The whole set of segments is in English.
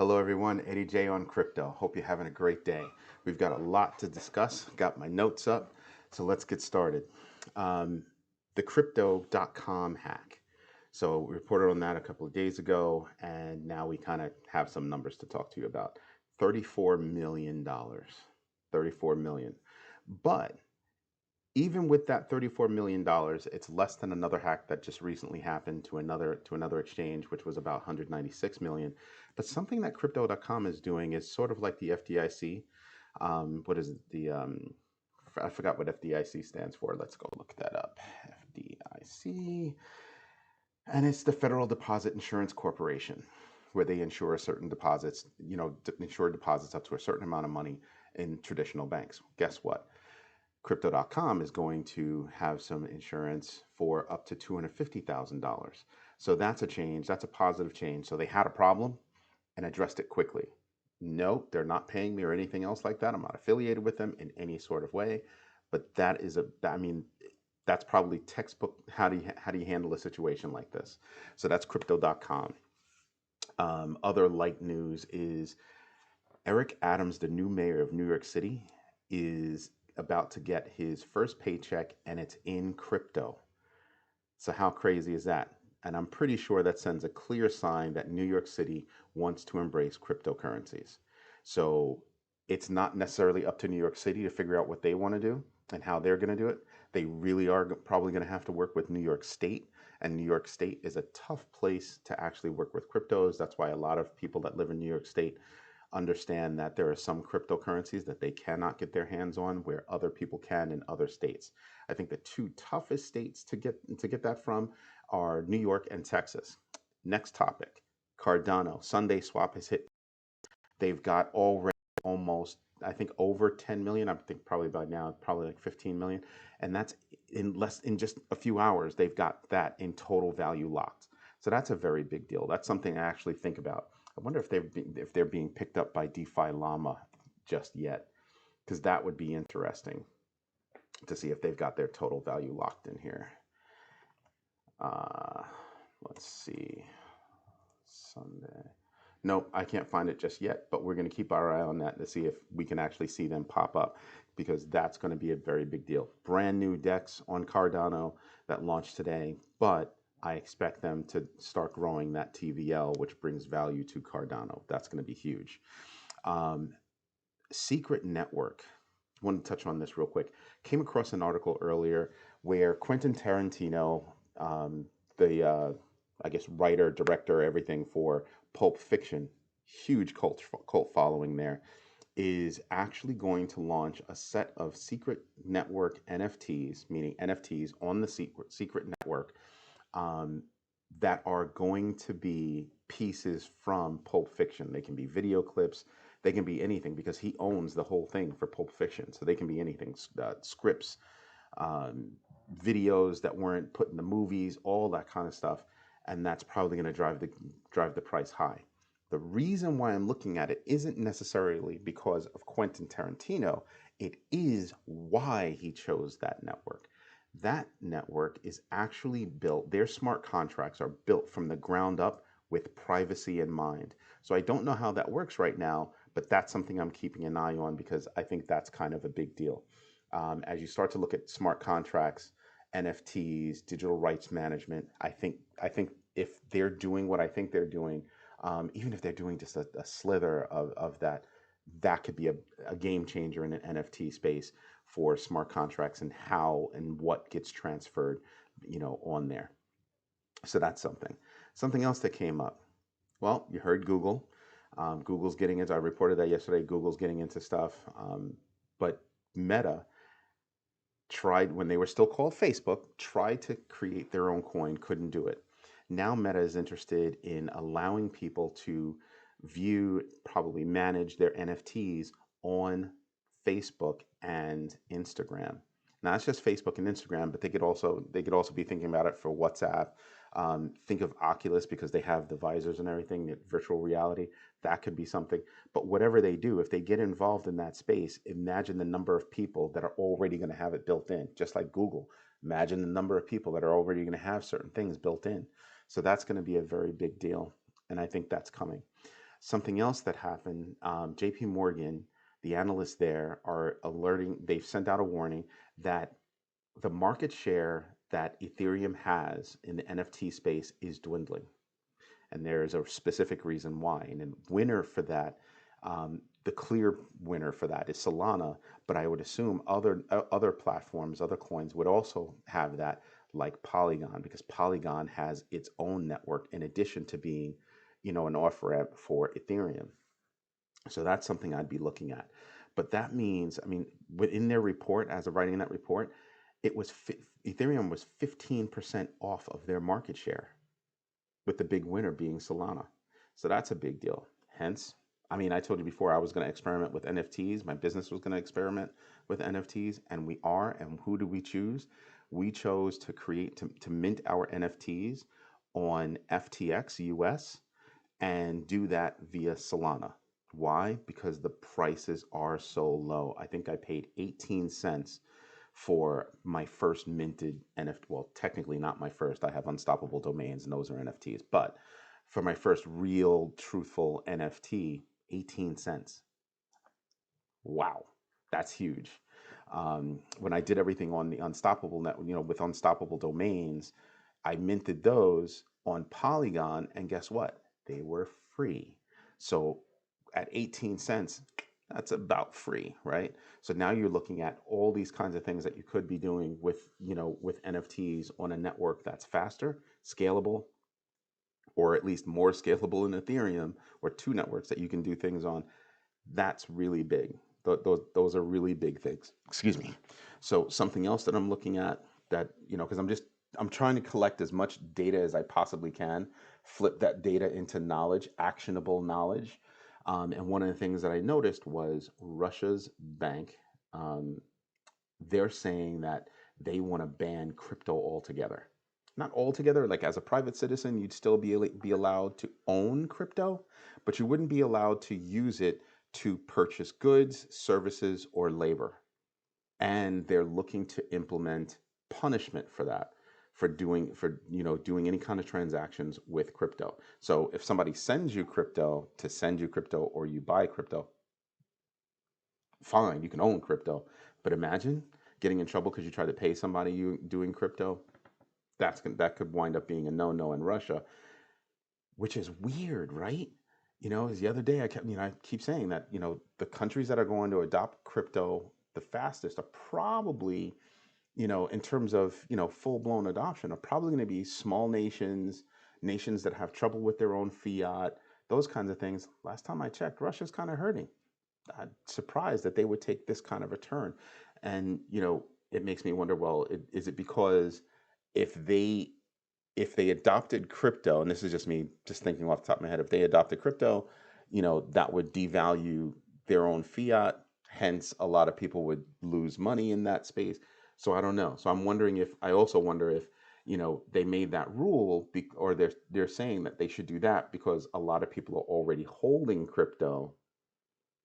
Hello everyone, Eddie J on crypto. Hope you're having a great day. We've got a lot to discuss. Got my notes up, so let's get started. Um, the crypto.com hack. So we reported on that a couple of days ago, and now we kind of have some numbers to talk to you about. $34 million. 34 million. But even with that $34 million, it's less than another hack that just recently happened to another exchange, which was about 196 million. But something that crypto.com is doing is sort of like the FDIC. What is it? I forgot what FDIC stands for. Let's go look that up. FDIC, and it's the Federal Deposit Insurance Corporation, where they insure certain deposits, insure deposits up to a certain amount of money in traditional banks. Guess what? Crypto.com is going to have some insurance for up to $250,000. So that's a change. That's a positive change. So they had a problem and addressed it quickly. No, they're not paying me or anything else like that. I'm not affiliated with them in any sort of way. But that's probably textbook. How do you handle a situation like this? So that's crypto.com. Other light news is Eric Adams, the new mayor of New York City, is about to get his first paycheck, and it's in crypto. So how crazy is that? And I'm pretty sure that sends a clear sign that New York City wants to embrace cryptocurrencies. So it's not necessarily up to New York City to figure out what they want to do and how they're going to do it. They really are probably going to have to work with New York State. And New York State is a tough place to actually work with cryptos. That's why a lot of people that live in New York State understand that there are some cryptocurrencies that they cannot get their hands on where other people can in other states. I think the two toughest states to get that from are New York and Texas. Next topic, Cardano. SundaeSwap has hit. They've got already almost, I think, over 10 million. I think probably by now, probably like 15 million. And that's in just a few hours, they've got that in total value locked. So that's a very big deal. That's something I actually think about. I wonder if they're being picked up by DeFi Llama just yet, because that would be interesting to see if they've got their total value locked in here. Let's see. Sunday. Nope, I can't find it just yet, but we're going to keep our eye on that to see if we can actually see them pop up, because that's going to be a very big deal. Brand new DEX on Cardano that launched today, but I expect them to start growing that TVL, which brings value to Cardano. That's going to be huge. Secret Network. I want to touch on this real quick. Came across an article earlier where Quentin Tarantino, I guess writer, director, everything for Pulp Fiction, huge cult following there, is actually going to launch a set of Secret Network NFTs, meaning NFTs on the Secret Network, that are going to be pieces from Pulp Fiction. They can be video clips, they can be anything, because he owns the whole thing for Pulp Fiction. So they can be anything, scripts, videos that weren't put in the movies, all that kind of stuff. And that's probably going to drive the price high. The reason why I'm looking at it isn't necessarily because of Quentin Tarantino. It is why he chose that network. That network is actually built, their smart contracts are built from the ground up with privacy in mind. So I don't know how that works right now, but that's something I'm keeping an eye on, because I think that's kind of a big deal. As you start to look at smart contracts, NFTs, digital rights management, I think if they're doing what I think they're doing, even if they're doing just a slither of that, that could be a game changer in an NFT space for smart contracts and how and what gets transferred, on there. So that's something. Something else that came up. Well, you heard Google. Google's getting into, I reported that yesterday, Google's getting into stuff. But Meta tried, when they were still called Facebook, tried to create their own coin, couldn't do it. Now Meta is interested in allowing people to view, probably manage their NFTs on Facebook and Instagram. Now it's just Facebook and Instagram, but they could also be thinking about it for WhatsApp. Think of Oculus, because they have the visors and everything, virtual reality. That could be something. But whatever they do, if they get involved in that space, imagine the number of people that are already going to have it built in, just like Google. Imagine the number of people that are already going to have certain things built in. So that's going to be a very big deal, and I think that's coming. Something else that happened, JP Morgan, the analysts there are alerting, they've sent out a warning that the market share that Ethereum has in the NFT space is dwindling. And there's a specific reason why. And the winner for that, the clear winner for that is Solana, but I would assume other platforms, other coins would also have that, like Polygon, because Polygon has its own network in addition to being, an off ramp for Ethereum. So that's something I'd be looking at. But that means, I mean, within their report, as of writing that report, it was Ethereum was 15% off of their market share, with the big winner being Solana. So that's a big deal. Hence, I mean, I told you before I was going to experiment with NFTs. My business was going to experiment with NFTs, and we are. And who do we choose? We chose to to mint our NFTs on FTX US and do that via Solana. Why? Because the prices are so low. I think I paid 18 cents for my first minted NFT. Well, technically not my first. I have unstoppable domains and those are NFTs. But for my first real, truthful NFT, 18 cents. Wow, that's huge. When I did everything on the Unstoppable net, with unstoppable domains, I minted those on Polygon, and guess what? They were free. So at 18 cents, that's about free, right? So now you're looking at all these kinds of things that you could be doing with, with NFTs on a network that's faster, scalable, or at least more scalable in Ethereum, or two networks that you can do things on. That's really big. Those are really big things. Excuse me. So something else that I'm looking at that, because I'm trying to collect as much data as I possibly can, flip that data into knowledge, actionable knowledge. And one of the things that I noticed was Russia's bank. They're saying that they want to ban crypto altogether. Not altogether, like as a private citizen, you'd still be allowed to own crypto, but you wouldn't be allowed to use it to purchase goods, services, or labor. And they're looking to implement punishment for that, for doing any kind of transactions with crypto. So if somebody sends you crypto to send you crypto, or you buy crypto, fine, you can own crypto. But imagine getting in trouble because you tried to pay somebody you doing crypto. That could wind up being a no-no in Russia, which is weird, right? As the other day I keep saying that, the countries that are going to adopt crypto the fastest are probably, in terms of, full-blown adoption, are probably going to be small nations, nations that have trouble with their own fiat, those kinds of things. Last time I checked, Russia's kind of hurting. I'm surprised that they would take this kind of a turn. And, it makes me wonder, well, is it because if they adopted crypto, and this is just me just thinking off the top of my head, if they adopted crypto, that would devalue their own fiat. Hence, a lot of people would lose money in that space. So I don't know. So I also wonder if, they made that rule, or they're saying that they should do that because a lot of people are already holding crypto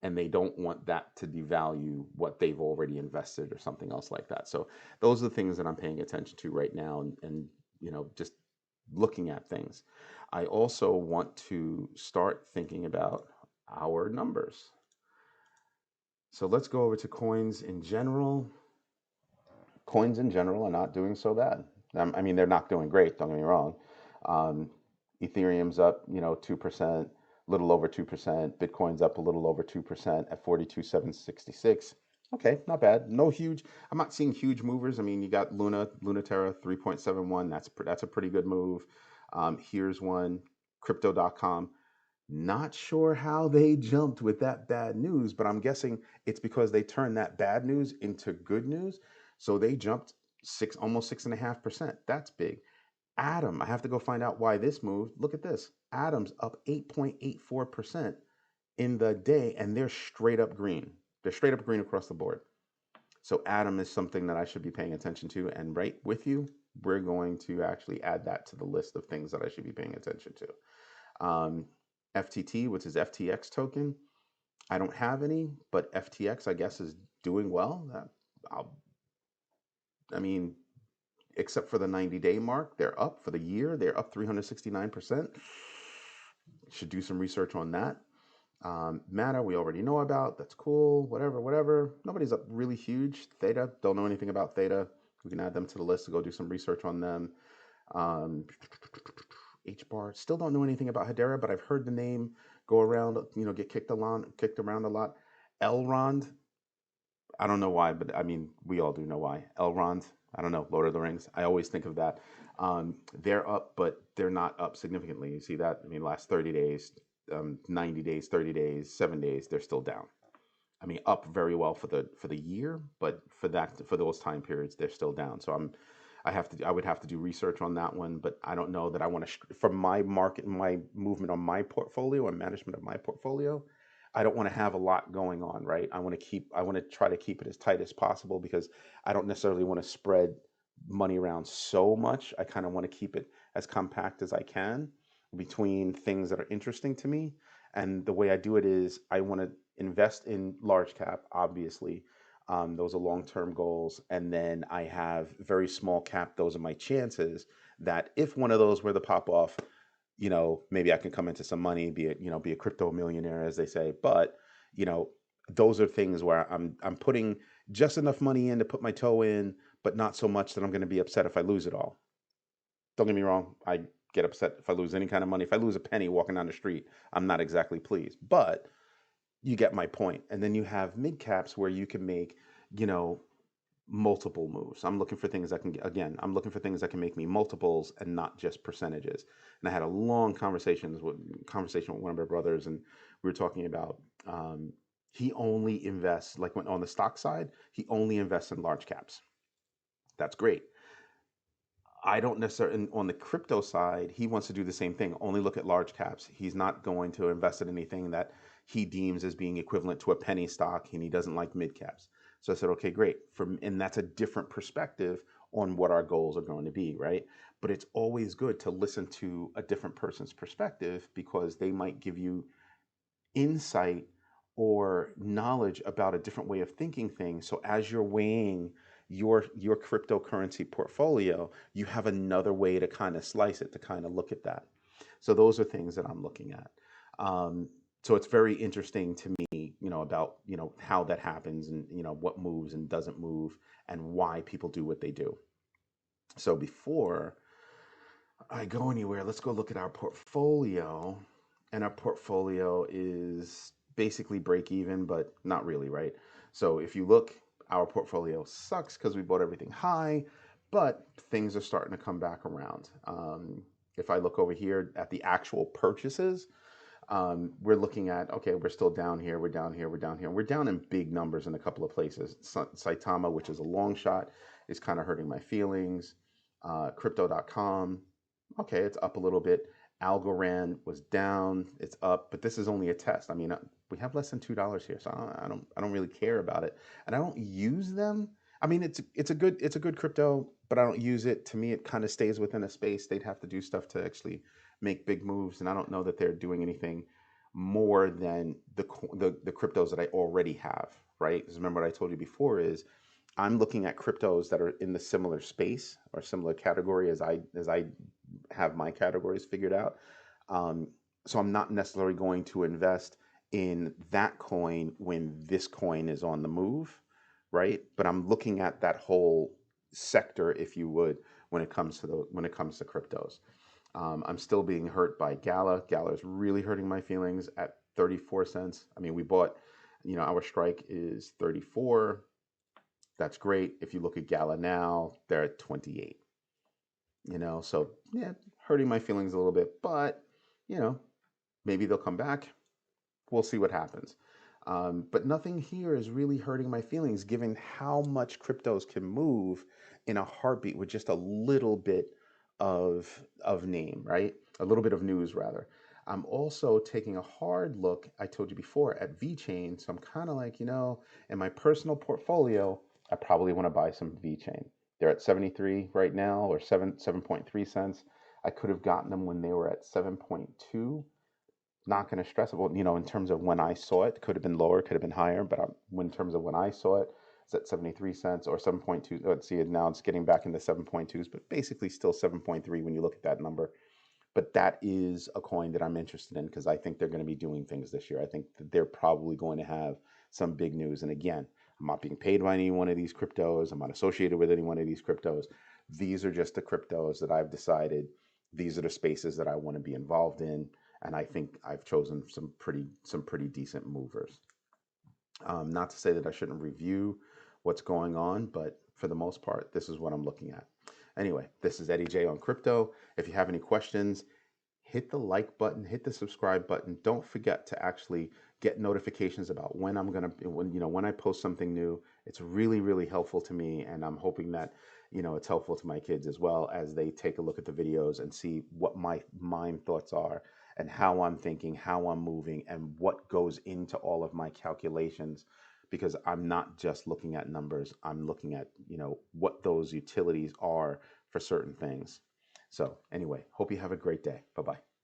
and they don't want that to devalue what they've already invested or something else like that. So those are the things that I'm paying attention to right now, and just looking at things. I also want to start thinking about our numbers. So let's go over to coins in general. Coins in general are not doing so bad. I mean, they're not doing great, don't get me wrong. Um, Ethereum's up, 2%, little over 2%. Bitcoin's up a little over 2% at 42,766. Okay, not bad. No huge. I'm not seeing huge movers. I mean, you got Terra 3.71. That's a pretty good move. Here's one, Crypto.com. Not sure how they jumped with that bad news, but I'm guessing it's because they turned that bad news into good news. So they jumped almost 6.5%. That's big. Atom, I have to go find out why this moved. Look at this. Atom's up 8.84% in the day, and they're straight up green. They're straight up green across the board. So Atom is something that I should be paying attention to. And right with you, we're going to actually add that to the list of things that I should be paying attention to. FTT, which is FTX token. I don't have any, but FTX, I guess, is doing well. I mean, except for the 90-day mark, they're up for the year. They're up 369%. Should do some research on that. Matter, we already know about. That's cool. Whatever, whatever. Nobody's up really huge. Theta, don't know anything about Theta. We can add them to the list to go do some research on them. Um, HBAR, still don't know anything about Hedera, but I've heard the name go around, get kicked around a lot. Elrond, I don't know why, but I mean, we all do know why. Elrond, I don't know, Lord of the Rings. I always think of that. They're up, but they're not up significantly. You see that? I mean, last 30 days, 90 days, 30 days, 7 days, they're still down. I mean, up very well for the year, but for those time periods, they're still down. So I would have to do research on that one, but I don't know that I want to from my market, my movement on my portfolio and management of my portfolio. I don't want to have a lot going on, right? I want to try to keep it as tight as possible because I don't necessarily want to spread money around so much. I kind of want to keep it as compact as I can between things that are interesting to me. And the way I do it is I want to invest in large cap, obviously. Those are long term goals. And then I have very small cap. Those are my chances that if one of those were to pop off, maybe I can come into some money, be a crypto millionaire, as they say. But, you know, those are things where I'm putting just enough money in to put my toe in, but not so much that I'm going to be upset if I lose it all. Don't get me wrong. I get upset if I lose any kind of money. If I lose a penny walking down the street, I'm not exactly pleased. But you get my point. And then you have mid caps where you can make, you know, multiple moves. I'm looking for things that can make me multiples and not just percentages. And I had a long conversation with one of my brothers, and we were talking about he only invests like when on the stock side, he only invests in large caps. That's great. I don't necessarily, on the crypto side, he wants to do the same thing, only look at large caps. He's not going to invest in anything that he deems as being equivalent to a penny stock, and he doesn't like mid caps. So I said, okay, great. And that's a different perspective on what our goals are going to be, right? But it's always good to listen to a different person's perspective because they might give you insight or knowledge about a different way of thinking things. So as you're weighing your cryptocurrency portfolio, you have another way to kind of slice it, to kind of look at that. So those are things that I'm looking at. So it's very interesting to me, about how that happens and what moves and doesn't move and why people do what they do. So before I go anywhere, let's go look at our portfolio. And our portfolio is basically break even, but not really, right? So if you look, our portfolio sucks because we bought everything high, but things are starting to come back around. If I look over here at the actual purchases, we're looking at, okay, we're still down here, we're down here, we're down here. We're down in big numbers in a couple of places. Saitama, which is a long shot, is kind of hurting my feelings. Crypto.com, okay, it's up a little bit. Algorand was down, it's up, but this is only a test. I mean, we have less than $2 here, so I don't really care about it, and I don't use them. I mean, it's a good crypto, but I don't use it. To me, it kind of stays within a space. They'd have to do stuff to actually make big moves, and I don't know that they're doing anything more than the cryptos that I already have, right? Because remember what I told you before is I'm looking at cryptos that are in the similar space or similar category as I have my categories figured out. Um, so I'm not necessarily going to invest in that coin when this coin is on the move, right? But I'm looking at that whole sector, if you would, when it comes to cryptos. I'm still being hurt by Gala. Gala is really hurting my feelings at 34 cents. I mean, we bought, our strike is 34. That's great. If you look at Gala now, they're at 28. So yeah, hurting my feelings a little bit, but you know, maybe they'll come back. We'll see what happens. But nothing here is really hurting my feelings, given how much cryptos can move in a heartbeat with just a little bit of name, right? A little bit of news, rather. I'm also taking a hard look, I told you before, at VeChain. So I'm kind of like, in my personal portfolio, I probably want to buy some VeChain. They're at 73 right now, or 7.3 cents. I could have gotten them when they were at 7.2. Not going to stress it. Well, in terms of when I saw it, could have been lower, could have been higher, but in terms of when I saw it, it's at 73 cents or 7.2. Let's see it now. It's getting back into 7.2s, but basically still 7.3 when you look at that number. but that is a coin that I'm interested in because I think they're going to be doing things this year. I think that they're probably going to have some big news. And again, I'm not being paid by any one of these cryptos. I'm not associated with any one of these cryptos. These are just the cryptos that I've decided these are the spaces that I want to be involved in. And I think I've chosen some pretty decent movers. Not to say that I shouldn't review what's going on, but for the most part, this is what I'm looking at. Anyway, this is Eddie J on crypto. If you have any questions, hit the like button, hit the subscribe button. Don't forget to actually get notifications about when when I post something new. It's really helpful to me, and I'm hoping that it's helpful to my kids as well as they take a look at the videos and see what my mind thoughts are and how I'm thinking, how I'm moving, and what goes into all of my calculations. Because I'm not just looking at numbers, I'm looking at what those utilities are for certain things. So anyway, hope you have a great day. Bye bye.